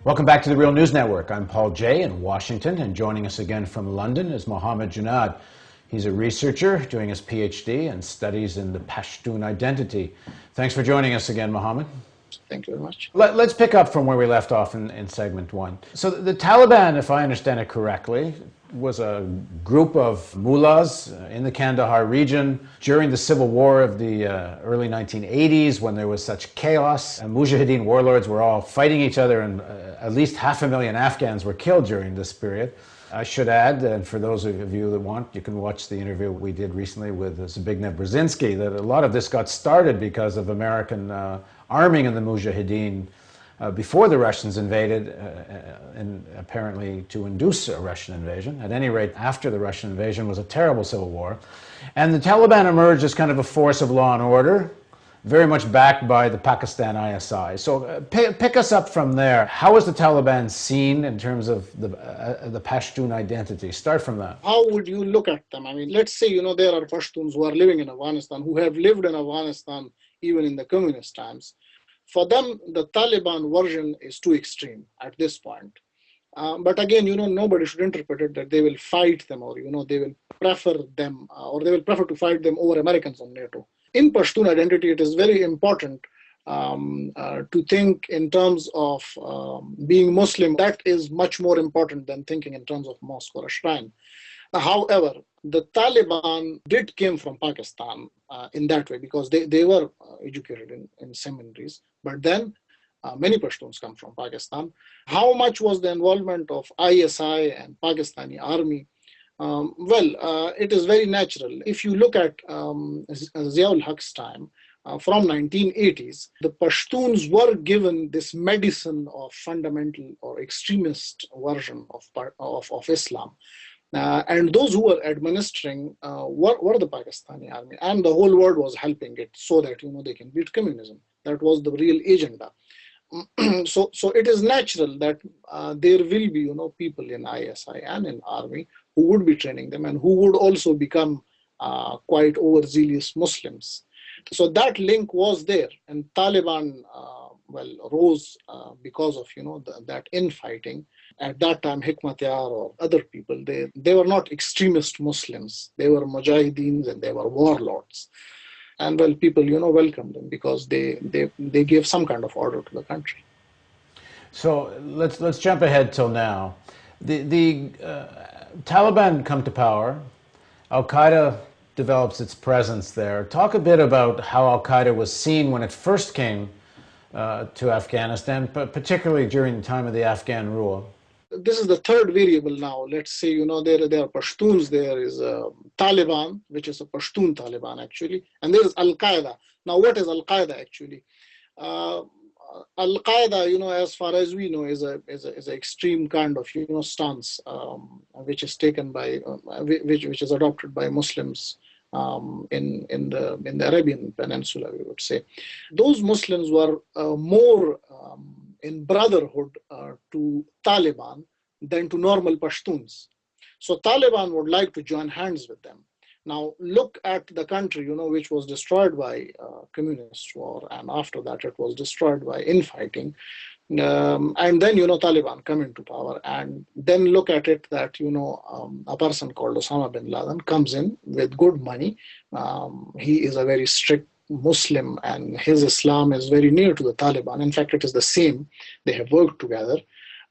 Welcome back to the Real News Network. I'm Paul Jay in Washington, and joining us again from London is Mohammed Junaid. He's a researcher doing his PhD and studies in the Pashtun identity. Thanks for joining us again, Mohammed. Thank you very much. Let's pick up from where we left off in segment one. So the Taliban, if I understand it correctly, was a group of mullahs in the Kandahar region during the civil war of the early 1980s, when there was such chaos and Mujahideen warlords were all fighting each other, and at least 500,000 Afghans were killed during this period. I should add, and for those of you that want, you can watch the interview we did recently with Zbigniew Brzezinski, that a lot of this got started because of American arming in the Mujahideen before the Russians invaded, and apparently to induce a Russian invasion. At any rate, after the Russian invasion was a terrible civil war. And the Taliban emerged as kind of a force of law and order, very much backed by the Pakistan ISI. So pick us up from there. How is the Taliban seen in terms of the Pashtun identity? Start from that. How would you look at them? I mean, let's say, there are Pashtuns who are living in Afghanistan, who have lived in Afghanistan even in the communist times. For them, the Taliban version is too extreme at this point. But again, nobody should interpret it that they will fight them, or, they will prefer them, or they will prefer to fight them over Americans on NATO. In Pashtun identity, it is very important to think in terms of being Muslim. That is much more important than thinking in terms of mosque or a shrine. However, the Taliban did came from Pakistan in that way, because they were educated in seminaries. But then many Pashtuns come from Pakistan. How much was the involvement of ISI and Pakistani army? It is very natural. If you look at Ziaul Haq's time, from 1980s, the Pashtuns were given this medicine of fundamental or extremist version of Islam. And those who were administering were the Pakistani army, and the whole world was helping it so that they can beat communism. That was the real agenda. So it is natural that there will be people in ISI and in army who would be training them, and who would also become quite overzealous Muslims. So that link was there, and Taliban rose because of that infighting. At that time, Hikmatyar or other people, they were not extremist Muslims. They were mujahideens, and they were warlords. And people welcomed them because they gave some kind of order to the country. So let's jump ahead till now. The Taliban come to power. Al Qaeda develops its presence there. Talk a bit about how Al Qaeda was seen when it first came to Afghanistan, but particularly during the time of the Afghan rule. This is the third variable now. Let's say, there are Pashtuns, there is Taliban, which is a Pashtun Taliban actually, and there is Al-Qaeda. Now, what is Al-Qaeda actually? Al-Qaeda, as far as we know, is a extreme kind of, stance, which is taken by, which is adopted by Muslims in the Arabian Peninsula, we would say. Those Muslims were more in brotherhood to Taliban than to normal Pashtuns. So Taliban would like to join hands with them. Now look at the country, which was destroyed by communist war, and after that it was destroyed by infighting. And then, Taliban come into power, and then look at it that, a person called Osama bin Laden comes in with good money. He is a very strict Muslim, and his Islam is very near to the Taliban. In fact, it is the same. They have worked together,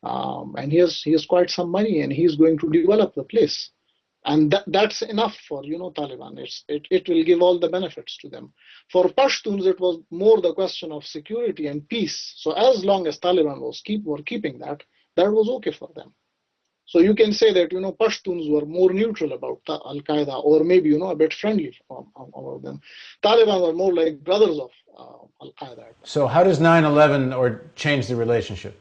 and he has quite some money, and he is going to develop the place. And that's enough for Taliban. It will give all the benefits to them. For Pashtuns, it was more the question of security and peace. So as long as Taliban were keeping that was okay for them. So you can say that Pashtuns were more neutral about Al-Qaeda, or maybe a bit friendly about them. Taliban were more like brothers of Al-Qaeda. So how does 9/11 change the relationship?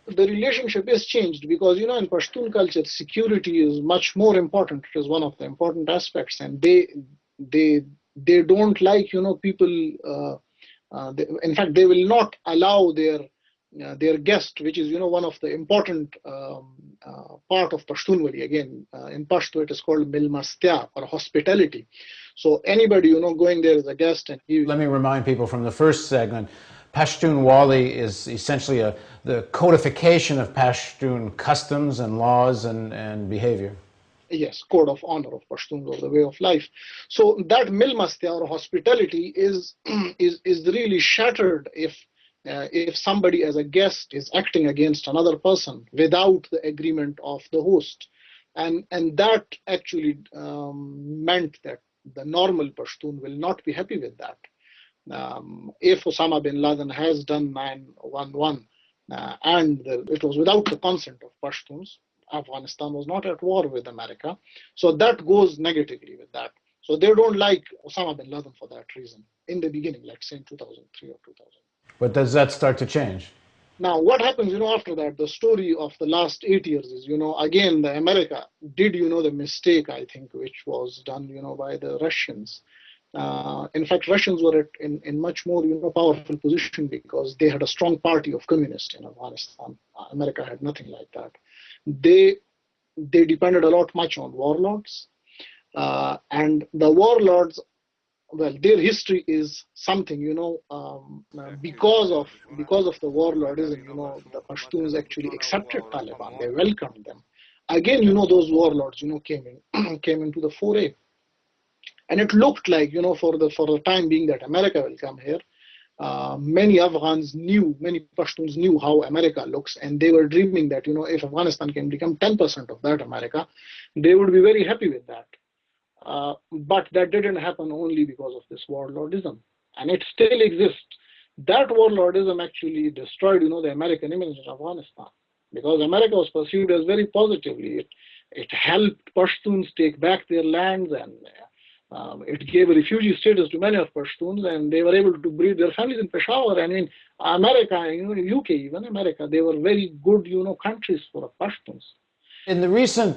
The relationship is changed because, in Pashtun culture, security is much more important. It is one of the important aspects, and they don't like, people. In fact, they will not allow their guest, which is, one of the important part of Pashtunwali. Again, in Pashto, it is called milmastya, or hospitality. So anybody, going there as a guest, and let me remind people from the first segment, Pashtunwali is essentially the codification of Pashtun customs and laws and behavior. Yes, code of honor of Pashtuns, or the way of life. So that milmastya, or hospitality, is is really shattered if somebody as a guest is acting against another person without the agreement of the host, and that actually meant that the normal Pashtun will not be happy with that. If Osama bin Laden has done 9/11 and it was without the consent of Pashtuns, Afghanistan was not at war with America, so that goes negatively with that. So they don't like Osama bin Laden for that reason in the beginning, let's say in 2003 or 2000. But does that start to change? Now, what happens, after that, the story of the last 8 years is, again, the America did, the mistake, I think, which was done, by the Russians. In fact, Russians were in much more, powerful position because they had a strong party of communists in Afghanistan. America had nothing like that. They depended a lot much on warlords, and the warlords, well, their history is something, because of the warlordism, the Pashtuns actually accepted Taliban. They welcomed them. Again, those warlords, came into the foray. And it looked like, for the time being that America will come here, many Afghans knew, many Pashtuns knew how America looks, and they were dreaming that, if Afghanistan can become 10% of that America, they would be very happy with that. But that didn't happen only because of this warlordism, and it still exists. That warlordism actually destroyed, the American image in Afghanistan, because America was perceived as very positively. It helped Pashtuns take back their lands, and it gave a refugee status to many of Pashtuns, and they were able to breed their families in Peshawar. And in America, UK, even America, they were very good, countries for Pashtuns. In the recent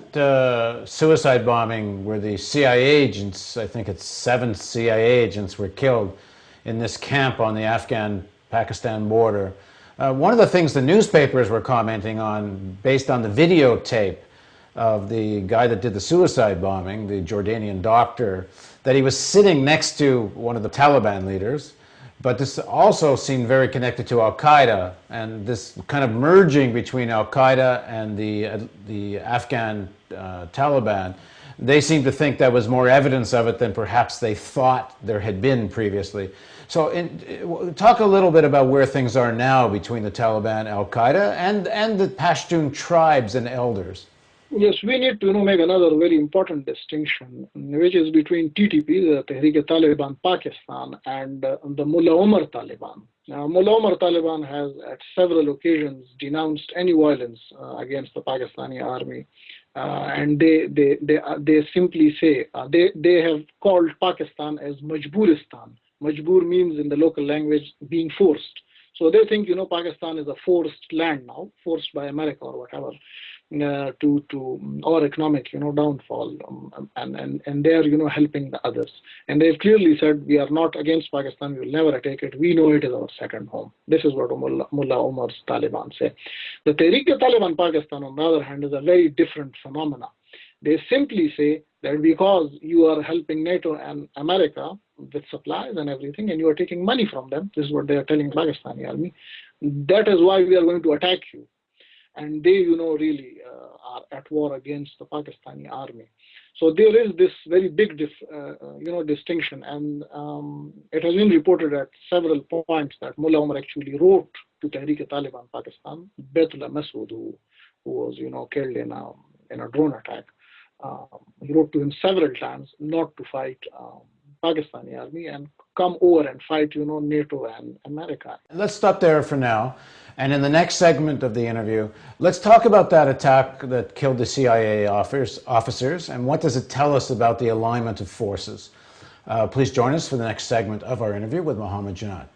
suicide bombing where the CIA agents, I think it's 7 CIA agents, were killed in this camp on the Afghan-Pakistan border, one of the things the newspapers were commenting on, based on the videotape of the guy that did the suicide bombing, the Jordanian doctor, that he was sitting next to one of the Taliban leaders. But this also seemed very connected to Al-Qaeda, and this kind of merging between Al-Qaeda and the Afghan Taliban. They seemed to think that was more evidence of it than perhaps they thought there had been previously. So talk a little bit about where things are now between the Taliban, Al-Qaeda, and the Pashtun tribes and elders. Yes, we need to make another very important distinction, which is between TTP, the Tehrik-e-Taliban Pakistan, and the Mullah Omar Taliban. Now, Mullah Omar Taliban has at several occasions denounced any violence against the Pakistani army, and they simply say they have called Pakistan as Majburistan. Majbur means in the local language being forced. So they think Pakistan is a forced land now, forced by America or whatever. To our economic downfall, and they're helping the others, and they've clearly said we are not against Pakistan, we will never attack it, we know it is our second home. This is what Mullah Omar's Taliban say. The Tehrik-e-Taliban Pakistan, on the other hand, is a very different phenomena. They simply say that because you are helping NATO and America with supplies and everything, and you are taking money from them, this is what they are telling Pakistani army, that is why we are going to attack you. And they, really are at war against the Pakistani army. So there is this very big, distinction, and it has been reported at several points that Mullah Omar actually wrote to Tehrik-e-Taliban Pakistan, Baitullah Masood, who was, killed in a drone attack. He wrote to him several times not to fight Pakistani army and come over and fight, NATO and America. Let's stop there for now. And in the next segment of the interview, let's talk about that attack that killed the CIA officers, and what does it tell us about the alignment of forces. Please join us for the next segment of our interview with Mohammed Junaid.